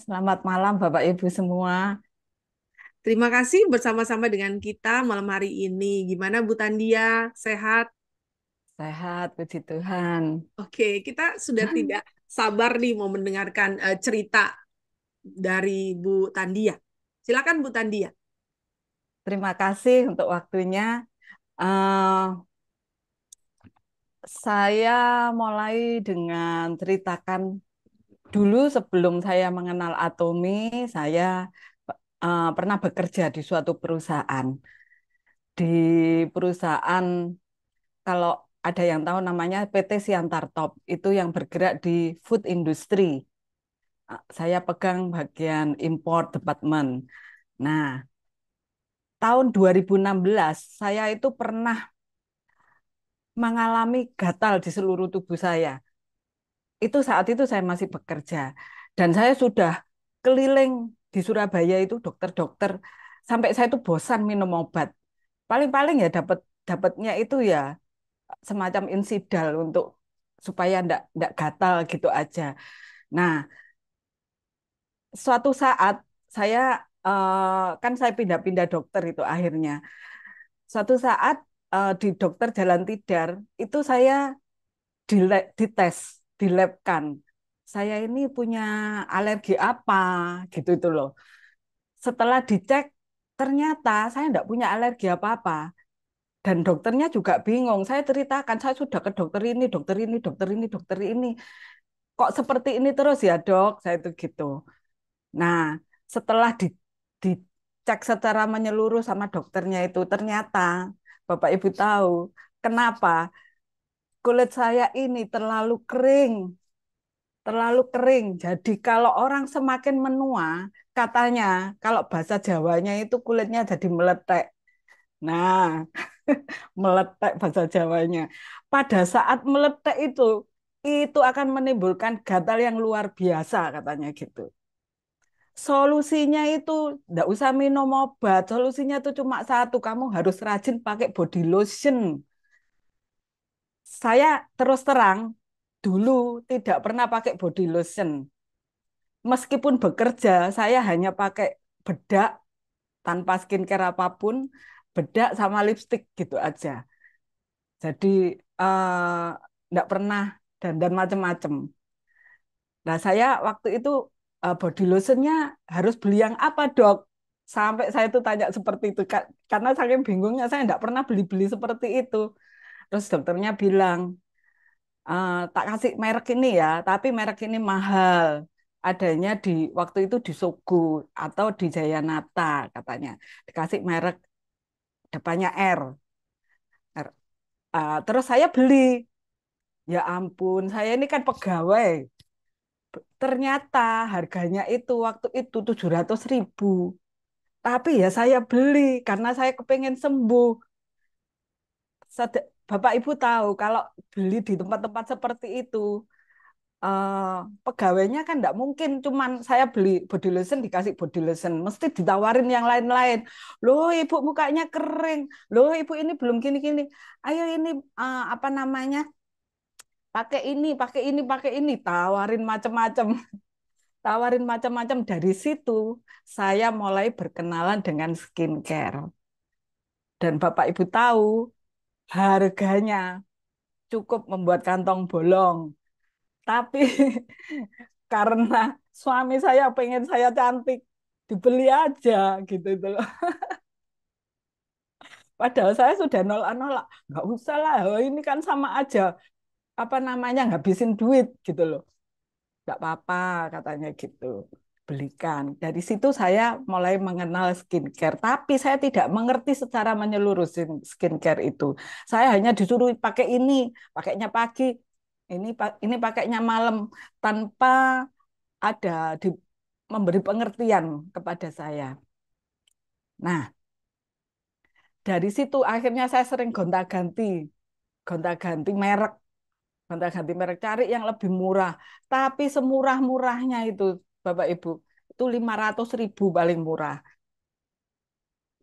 Selamat malam Bapak Ibu semua. Terima kasih bersama-sama dengan kita malam hari ini. Gimana Bu Tandia? Sehat? Sehat, puji Tuhan. Oke, kita sudah tidak sabar nih mau mendengarkan cerita dari Bu Tandia. Silakan Bu Tandia. Terima kasih untuk waktunya. Eh, saya mulai dengan ceritakan dulu sebelum saya mengenal Atomi, saya pernah bekerja di suatu perusahaan. Di perusahaan, kalau ada yang tahu namanya PT Siantar Top, itu yang bergerak di food industry. Saya pegang bagian import department. Nah, tahun 2016 saya itu pernah mengalami gatal di seluruh tubuh saya. Itu saat itu saya masih bekerja dan saya sudah keliling di Surabaya itu dokter-dokter sampai saya itu bosan minum obat. Paling-paling ya dapatnya itu ya semacam insidal untuk supaya ndak gatal gitu aja. Nah, suatu saat saya kan saya pindah-pindah dokter itu akhirnya. Suatu saat di dokter Jalan Tidar itu saya dites, dilabkan. Saya ini punya alergi apa gitu itu loh. Setelah dicek ternyata saya enggak punya alergi apa-apa dan dokternya juga bingung. Saya ceritakan saya sudah ke dokter ini, dokter ini, dokter ini, dokter ini. Kok seperti ini terus ya, Dok? Saya itu gitu. Nah, setelah dicek secara menyeluruh sama dokternya itu ternyata Bapak Ibu tahu kenapa kulit saya ini terlalu kering, terlalu kering. Jadi kalau orang semakin menua, katanya kalau bahasa Jawanya itu kulitnya jadi meletek. Nah, meletek bahasa Jawanya. Pada saat meletek itu akan menimbulkan gatal yang luar biasa katanya gitu. Solusinya itu enggak usah minum obat. Solusinya itu cuma satu, kamu harus rajin pakai body lotion. Saya terus terang dulu tidak pernah pakai body lotion. Meskipun bekerja, saya hanya pakai bedak tanpa skincare apapun, bedak sama lipstick gitu aja. Jadi enggak pernah dandan macam-macam. Nah, saya waktu itu body lotionnya harus beli yang apa, Dok? Sampai saya itu tanya seperti itu, karena saking bingungnya saya enggak pernah beli-beli seperti itu. Terus dokternya bilang, tak kasih merek ini ya, tapi merek ini mahal. Adanya di waktu itu di Sogo atau di Jayanata katanya. Dikasih merek depannya R. R. Terus saya beli. Ya ampun, saya ini kan pegawai. Ternyata harganya itu waktu itu 700.000. Tapi ya saya beli karena saya kepengen sembuh. Bapak Ibu tahu kalau beli di tempat-tempat seperti itu, eh, pegawainya kan enggak mungkin cuman saya beli body lotion dikasih body lotion, mesti ditawarin yang lain-lain. Loh, Ibu mukanya kering. Loh, Ibu ini belum gini-gini. Ayo ini apa namanya? Pakai ini, pakai ini, pakai ini, tawarin macam-macam. Tawarin macam-macam dari situ saya mulai berkenalan dengan skincare. Dan Bapak Ibu tahu harganya cukup membuat kantong bolong. Tapi karena suami saya pengen saya cantik, dibeli aja gitu itu loh. Padahal saya sudah nolak-nolak, nggak usah lah, oh, ini kan sama aja apa namanya ngabisin duit gitu loh. Nggak apa-apa katanya gitu. Belikan. Dari situ saya mulai mengenal skincare, tapi saya tidak mengerti secara menyeluruh skincare itu. Saya hanya disuruh pakai ini, pakainya pagi, ini pakainya malam tanpa ada di, memberi pengertian kepada saya. Nah, dari situ akhirnya saya sering gonta-ganti merek, gonta-ganti merek cari yang lebih murah. Tapi semurah-murahnya itu, Bapak Ibu, itu 500.000 paling murah.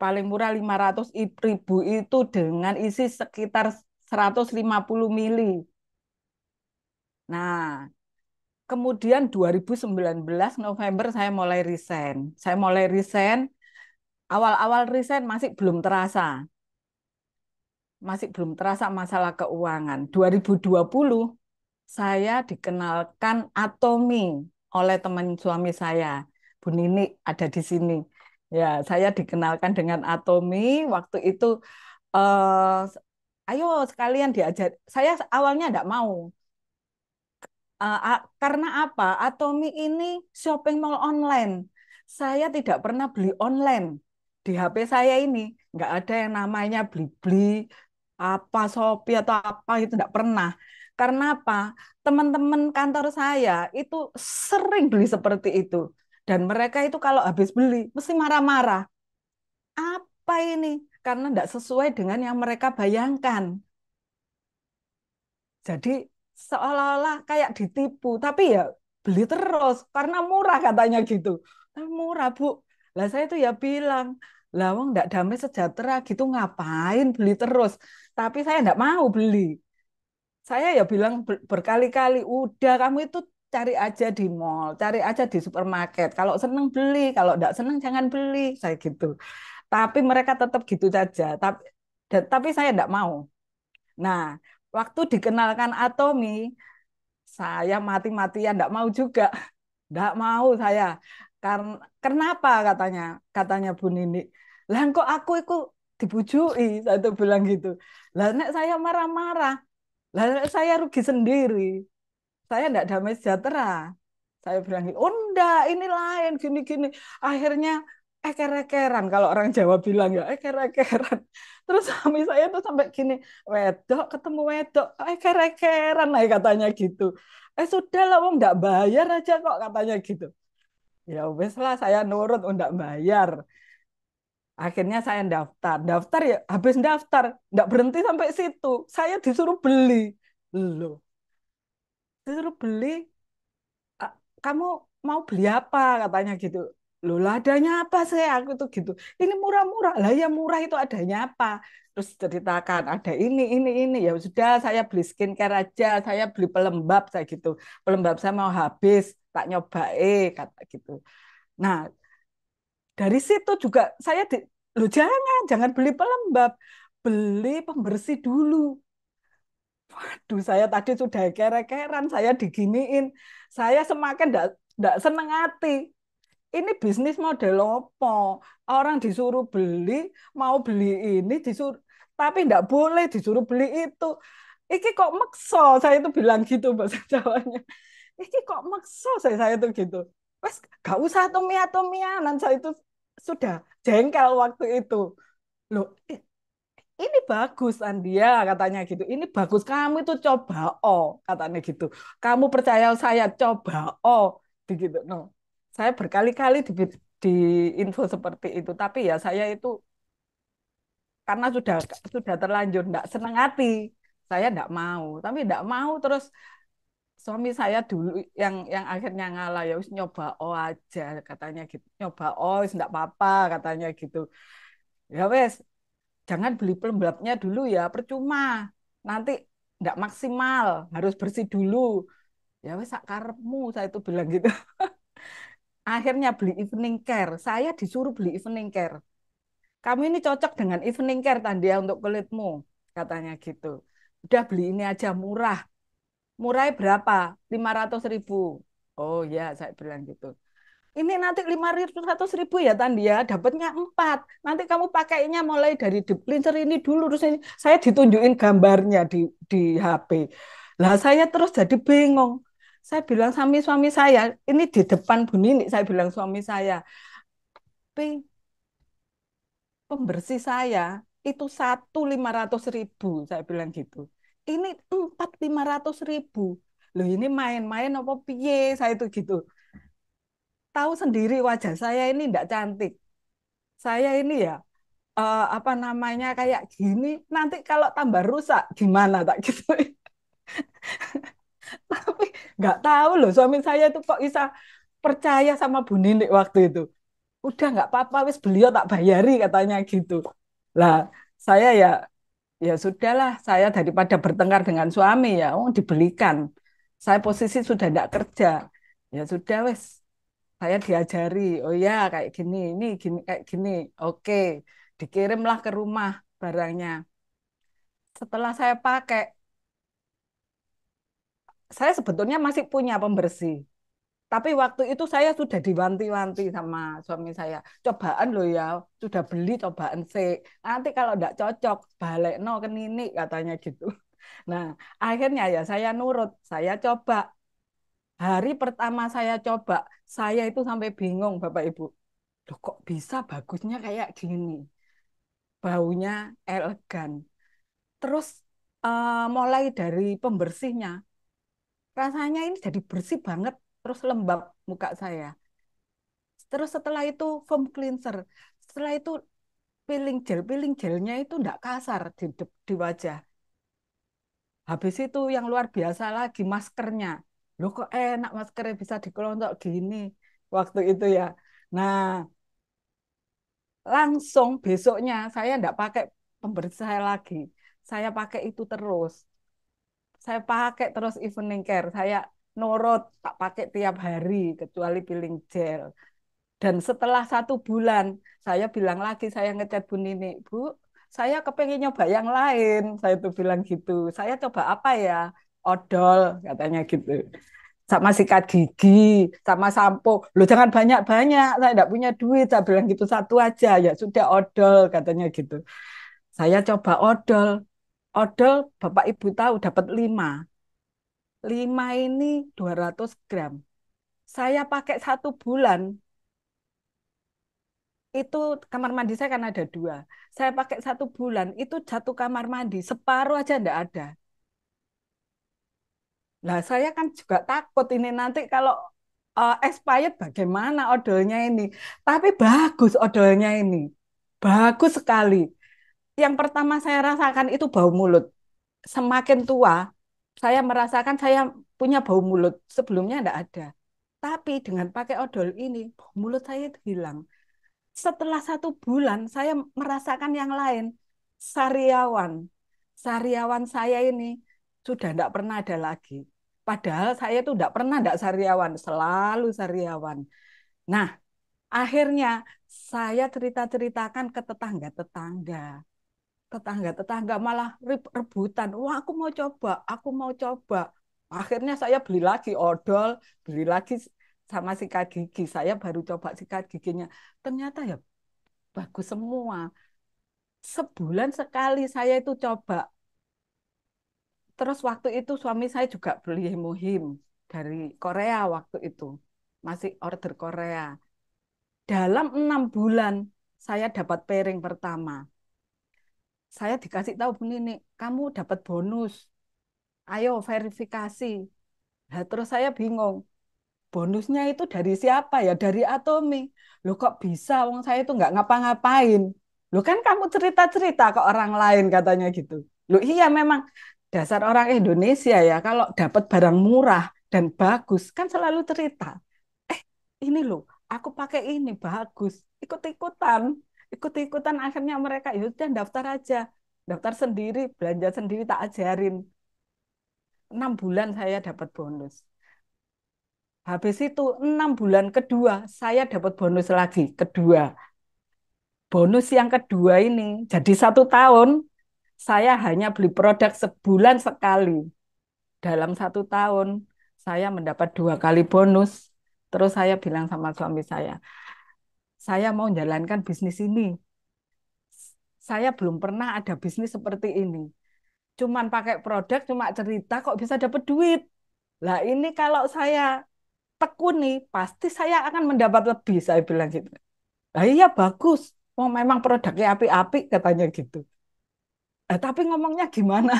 Paling murah 500.000 itu dengan isi sekitar 150 mili. Nah, kemudian 2019 November saya mulai resign. Saya mulai resign, awal-awal resign masih belum terasa masalah keuangan. 2020 saya dikenalkan Atomi oleh teman suami saya, Bu Nini ada di sini. Ya, saya dikenalkan dengan Atomi waktu itu. Ayo sekalian diajar. Saya awalnya enggak mau. Karena apa? Atomi ini shopping mall online. Saya tidak pernah beli online. Di HP saya ini nggak ada yang namanya beli-beli apa Shopee atau apa itu nggak pernah. Karena apa? Teman-teman kantor saya itu sering beli seperti itu. Dan mereka itu kalau habis beli mesti marah-marah. Apa ini? Karena nggak sesuai dengan yang mereka bayangkan. Jadi seolah-olah kayak ditipu, tapi ya beli terus karena murah katanya gitu. Tapi murah, Bu. Lah saya tuh ya bilang, lah wong nggak damai sejahtera gitu ngapain beli terus. Tapi saya nggak mau beli. Saya ya bilang berkali-kali, udah kamu itu cari aja di mall, cari aja di supermarket. Kalau seneng beli, kalau nggak seneng jangan beli, saya gitu. Tapi mereka tetap gitu saja. Tapi saya nggak mau. Nah, waktu dikenalkan Atomi, saya mati-matian enggak mau juga. Enggak mau saya. Karena kenapa katanya? Katanya Bu Nini. Lah kok aku itu dibujui, saya tuh bilang gitu. Lah nek saya marah-marah, lah nek saya rugi sendiri. Saya enggak damai sejahtera. Saya bilang, oh enggak, ini lain, gini-gini. Akhirnya eker-ekeran, kalau orang Jawa bilang ya, eker-ekeran. Terus suami saya tuh sampai gini, wedok ketemu wedok, eker-ekeran lah katanya gitu. Sudah lah, om enggak bayar aja kok katanya gitu. Ya wes lah, saya nurut, oh enggak bayar. Akhirnya saya daftar. Daftar ya, habis daftar, enggak berhenti sampai situ. Saya disuruh beli. Loh, disuruh beli, kamu mau beli apa katanya gitu. Loh lah adanya apa sih aku tuh gitu. Ini murah-murah lah ya, murah itu adanya apa. Terus ceritakan ada ini ya sudah saya beli skincare aja, saya beli pelembab saya gitu. Pelembab saya mau habis, tak nyoba kata gitu. Nah, dari situ juga saya loh jangan beli pelembab, beli pembersih dulu. Waduh, saya tadi sudah kere-keran, saya diginiin. Saya semakin enggak seneng hati. Ini bisnis model apa? Orang disuruh beli, mau beli ini, disuruh, tapi enggak boleh disuruh beli itu. Iki kok makso, saya itu bilang gitu bahasa Jawanya. Iki kok makso, saya itu gitu. Wes, gak usah tomia-tomianan, saya itu sudah jengkel waktu itu. Loh, ini bagus Andia katanya gitu. Ini bagus kamu itu coba katanya gitu. Kamu percaya saya coba begitu. No. Saya berkali-kali di info seperti itu, tapi ya saya itu karena sudah terlanjur enggak senang hati. Saya enggak mau, tapi enggak mau terus suami saya dulu yang akhirnya ngalah ya wis nyoba aja katanya gitu. Nyoba wis enggak apa-apa katanya gitu. Ya wes, jangan beli pelembabnya dulu ya, percuma. Nanti nggak maksimal, harus bersih dulu. Ya wes sak karepmu, saya itu bilang gitu. Akhirnya beli evening care. Saya disuruh beli evening care. Kamu ini cocok dengan evening care Tandia untuk kulitmu, katanya gitu. Udah beli ini aja murah. Murahnya berapa? 500.000. Oh ya, saya bilang gitu. Ini nanti 500.000 ya Tandi ya, dapatnya 4. Nanti kamu pakainya mulai dari deep cleanser ini dulu, terus ini saya ditunjukin gambarnya di HP. Lah saya terus jadi bingung. Saya bilang sama suami saya, ini di depan Bu Nini, saya bilang suami saya, pembersih saya itu 1 500.000, saya bilang gitu. Ini 4 500.000. Loh ini main-main apa piye, saya itu gitu. Tahu sendiri wajah saya ini enggak cantik. Saya ini ya apa namanya kayak gini nanti kalau tambah rusak gimana tak gitu. Tapi nggak tahu loh suami saya itu kok bisa percaya sama Bu Nini waktu itu. Udah nggak apa-apa wis beliau tak bayari katanya gitu. Lah saya ya sudahlah, saya daripada bertengkar dengan suami ya dibelikan. Saya posisi sudah tidak kerja. Ya sudah wes, saya diajari. Oh ya kayak gini, ini gini kayak gini. Oke, dikirimlah ke rumah barangnya. Setelah saya pakai, saya sebetulnya masih punya pembersih. Tapi waktu itu saya sudah diwanti-wanti sama suami saya. Cobaan loh ya, sudah beli cobaan sih. Nanti kalau enggak cocok, balik no ke nini katanya gitu. Nah, akhirnya ya saya nurut, saya coba. Hari pertama saya coba, saya itu sampai bingung Bapak Ibu. Loh kok bisa bagusnya kayak gini? Baunya elegan. Terus mulai dari pembersihnya, rasanya ini jadi bersih banget, terus lembab muka saya. Terus setelah itu foam cleanser. Setelah itu peeling gelnya itu enggak kasar di wajah. Habis itu yang luar biasa lagi maskernya. Loh kok enak maskernya bisa dikelontok gini waktu itu ya. Nah, langsung besoknya saya enggak pakai pembersih saya lagi. Saya pakai itu terus. Saya pakai terus evening care. Saya nurut tak pakai tiap hari kecuali peeling gel. Dan setelah 1 bulan, saya bilang lagi, saya ngechat Bu Nini, Bu, saya kepengen nyoba yang lain. Saya tuh bilang gitu. Saya coba apa ya? Odol, katanya gitu. Sama sikat gigi, sama sampo. Loh jangan banyak-banyak, saya tidak punya duit. Saya bilang gitu, satu aja. Ya sudah odol, katanya gitu. Saya coba odol. Odol, Bapak Ibu tahu, dapat 5. 5 ini 200 gram. Saya pakai 1 bulan, itu kamar mandi saya kan ada 2. Saya pakai 1 bulan, itu satu kamar mandi, separuh aja enggak ada. Nah, saya kan juga takut ini nanti kalau expired bagaimana odolnya ini. Tapi bagus odolnya ini. Bagus sekali. Yang pertama saya rasakan itu bau mulut. Semakin tua, saya merasakan saya punya bau mulut. Sebelumnya enggak ada. Tapi dengan pakai odol ini, bau mulut saya itu hilang. Setelah 1 bulan, saya merasakan yang lain. Sariawan. Sariawan saya ini sudah tidak pernah ada lagi. Padahal saya itu tidak pernah tidak sariawan, selalu sariawan. Nah, akhirnya saya cerita-ceritakan ke tetangga-tetangga. Tetangga-tetangga malah rebutan. Wah, aku mau coba, aku mau coba. Akhirnya saya beli lagi odol, beli lagi sama sikat gigi. Saya baru coba sikat giginya. Ternyata ya bagus semua. Sebulan sekali saya itu coba. Terus waktu itu suami saya juga beli Hemohim dari Korea waktu itu. Masih order Korea. Dalam 6 bulan saya dapat piring pertama. Saya dikasih tahu Bu Nini, kamu dapat bonus. Ayo verifikasi. Nah, terus saya bingung. Bonusnya itu dari siapa ya? Dari Atomi. Loh kok bisa? Wong saya itu nggak ngapa-ngapain. Loh kan kamu cerita-cerita ke orang lain katanya gitu. Loh iya memang dasar orang Indonesia ya. Kalau dapat barang murah dan bagus kan selalu cerita. Eh ini loh aku pakai ini bagus. Ikut-ikutan. Ikut-ikutan akhirnya mereka ya udah daftar aja. Daftar sendiri, belanja sendiri tak ajarin. 6 bulan saya dapat bonus. Habis itu 6 bulan kedua, saya dapat bonus lagi, kedua. Bonus yang kedua ini, jadi 1 tahun, saya hanya beli produk sebulan sekali. Dalam 1 tahun, saya mendapat 2 kali bonus. Terus saya bilang sama suami saya mau menjalankan bisnis ini. Saya belum pernah ada bisnis seperti ini. Cuman pakai produk, cuma cerita kok bisa dapat duit. Lah ini kalau saya tekuni, pasti saya akan mendapat lebih, saya bilang gitu. Lah iya bagus. Oh, memang produknya api-api katanya gitu. Tapi ngomongnya gimana?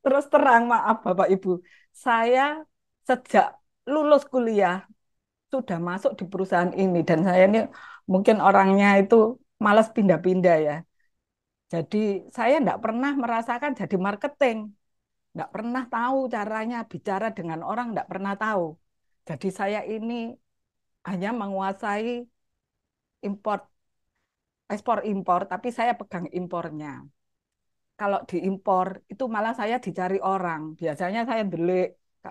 Terus terang maaf Bapak Ibu. Saya sejak lulus kuliah sudah masuk di perusahaan ini dan saya ini mungkin orangnya itu malas pindah-pindah ya. Jadi saya enggak pernah merasakan jadi marketing. Enggak pernah tahu caranya bicara dengan orang, enggak pernah tahu. Jadi saya ini hanya menguasai import, ekspor impor, tapi saya pegang impornya. Kalau diimpor itu malah saya dicari orang. Biasanya saya delik.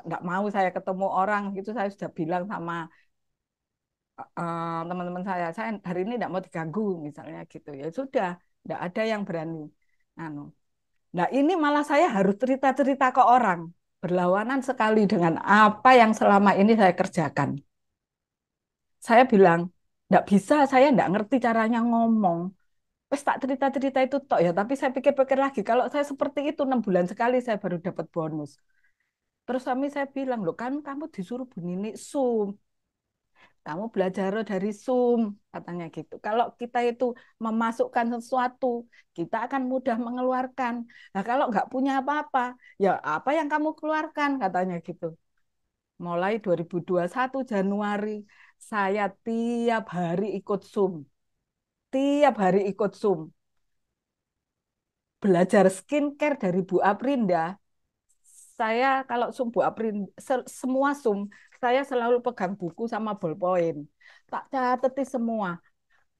nggak mau saya ketemu orang gitu, saya sudah bilang sama teman-teman saya hari ini nggak mau diganggu misalnya gitu. Ya sudah, nggak ada yang berani. Anu. Nah ini malah saya harus cerita-cerita ke orang, berlawanan sekali dengan apa yang selama ini saya kerjakan. Saya bilang, nggak bisa, saya nggak ngerti caranya ngomong. Wes tak cerita-cerita itu tok ya, tapi saya pikir-pikir lagi, kalau saya seperti itu 6 bulan sekali saya baru dapat bonus. Terus suami saya bilang, loh kan kamu disuruh bunyi Zoom, kamu belajar dari Zoom, katanya gitu. Kalau kita itu memasukkan sesuatu, kita akan mudah mengeluarkan. Nah kalau nggak punya apa-apa, ya apa yang kamu keluarkan, katanya gitu. Mulai 2021 Januari, saya tiap hari ikut Zoom. Tiap hari ikut Zoom. Belajar skincare dari Bu Aprinda, saya kalau Zoom Bu Aprinda, semua Zoom, saya selalu pegang buku sama ballpoint. Tak cateti semua.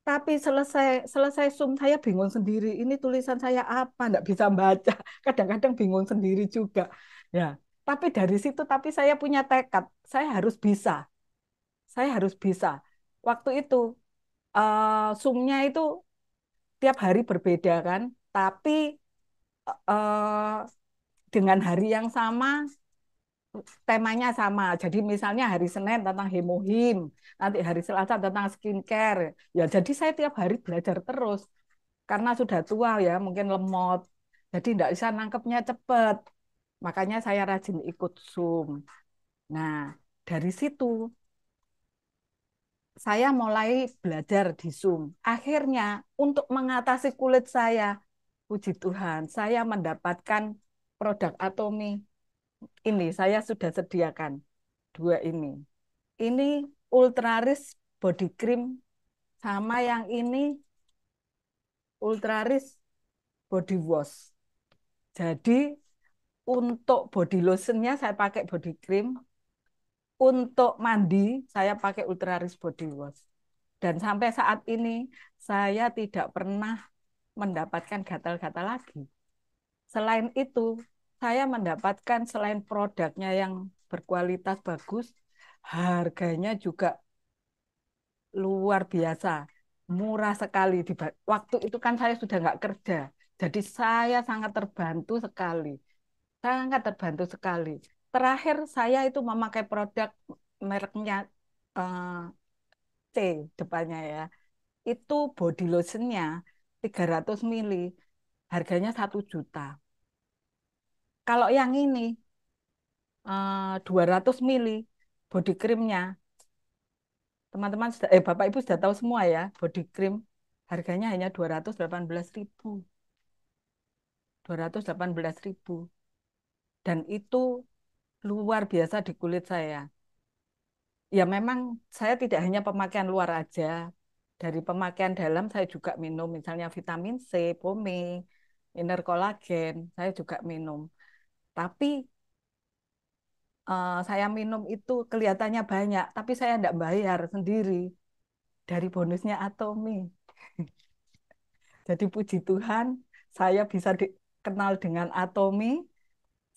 Tapi selesai selesai Zoom, saya bingung sendiri. Ini tulisan saya apa? Nggak bisa baca. Kadang-kadang bingung sendiri juga. Ya, tapi dari situ, tapi saya punya tekad. Saya harus bisa. Saya harus bisa. Waktu itu, Zoom-nya itu tiap hari berbeda kan, tapi eh, dengan hari yang sama, temanya sama. Jadi misalnya hari Senin tentang hemohim, nanti hari Selasa tentang skincare. Ya jadi saya tiap hari belajar terus. Karena sudah tua ya, mungkin lemot. Jadi tidak bisa nangkepnya cepat. Makanya saya rajin ikut Zoom. Nah, dari situ saya mulai belajar di Zoom. Akhirnya untuk mengatasi kulit saya, puji Tuhan, saya mendapatkan produk Atomi ini. Saya sudah sediakan dua ini. Ini Ultraris Body Cream sama yang ini Ultraris Body Wash. Jadi untuk body lotionnya saya pakai body cream, untuk mandi saya pakai Ultraris Body Wash. Dan sampai saat ini saya tidak pernah mendapatkan gatal-gatal lagi. Selain itu, saya mendapatkan selain produknya yang berkualitas bagus, harganya juga luar biasa, murah sekali. Waktu itu kan saya sudah nggak kerja, jadi saya sangat terbantu sekali. Terakhir saya itu memakai produk mereknya eh, C depannya ya. Itu body lotionnya 300 mili, harganya 1 juta. Kalau yang ini 200 mili body creamnya, teman-teman Bapak Ibu sudah tahu semua ya, body cream harganya hanya 218.000. 218.000. Dan itu luar biasa di kulit saya. Ya memang saya tidak hanya pemakaian luar aja. Dari pemakaian dalam saya juga minum misalnya vitamin C, pome, inner collagen, saya juga minum. Tapi saya minum itu kelihatannya banyak, tapi saya tidak bayar sendiri dari bonusnya Atomi. Jadi puji Tuhan, saya bisa dikenal dengan Atomi,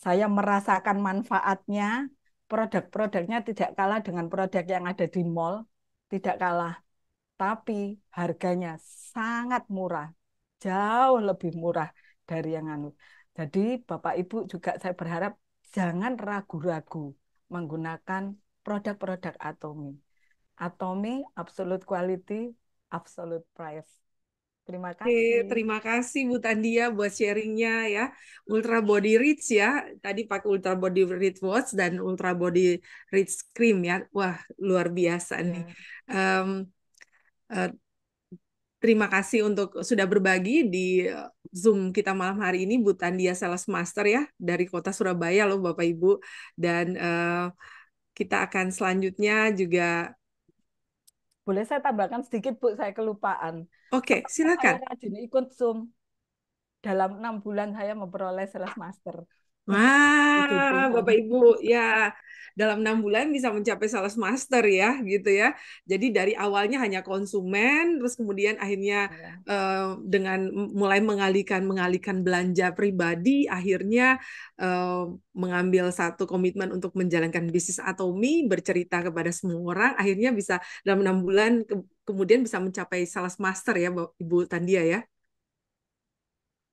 saya merasakan manfaatnya, produk-produknya tidak kalah dengan produk yang ada di mall, tidak kalah, tapi harganya sangat murah, jauh lebih murah dari yang anu. Jadi Bapak Ibu juga saya berharap jangan ragu-ragu menggunakan produk-produk Atomi. Atomi, absolute quality, absolute price. Terima Oke, kasih. terima kasih Bu Tandia buat sharingnya ya. Ultra Body Rich ya. Tadi pakai Ultra Body Rich Wash dan Ultra Body Rich Cream ya. Wah, luar biasa nih. Ya. Em, eh, Terima kasih untuk sudah berbagi di Zoom kita malam hari ini, Bu Tandia Sales Master ya, dari kota Surabaya loh Bapak Ibu. Dan kita akan selanjutnya juga, Boleh saya tambahkan sedikit, Bu, saya kelupaan. oke, Pertama saya silakan. rajin ikut Zoom. Dalam 6 bulan saya memperoleh sales master. Puji Wah, Tuhan. Bapak Ibu, ya. dalam 6 bulan bisa mencapai sales master ya, gitu ya. Jadi dari awalnya hanya konsumen, terus kemudian akhirnya Ya, dengan mulai mengalihkan belanja pribadi, akhirnya eh, mengambil satu komitmen untuk menjalankan bisnis Atomi, bercerita kepada semua orang, akhirnya bisa dalam 6 bulan kemudian bisa mencapai sales master ya, Ibu Tandia ya.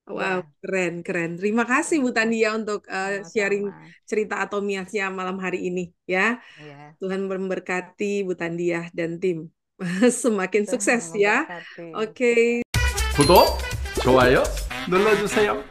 Wow, ya, keren, keren. Terima kasih Bu sama- Tandia untuk sharing sama-sama. cerita Atomiasnya malam hari ini ya. Ya, Tuhan memberkati Bu Tandia dan tim. Semakin Tuhan sukses ya. memberkati. Oke. Ya. 구독, 좋아요 눌러주세요.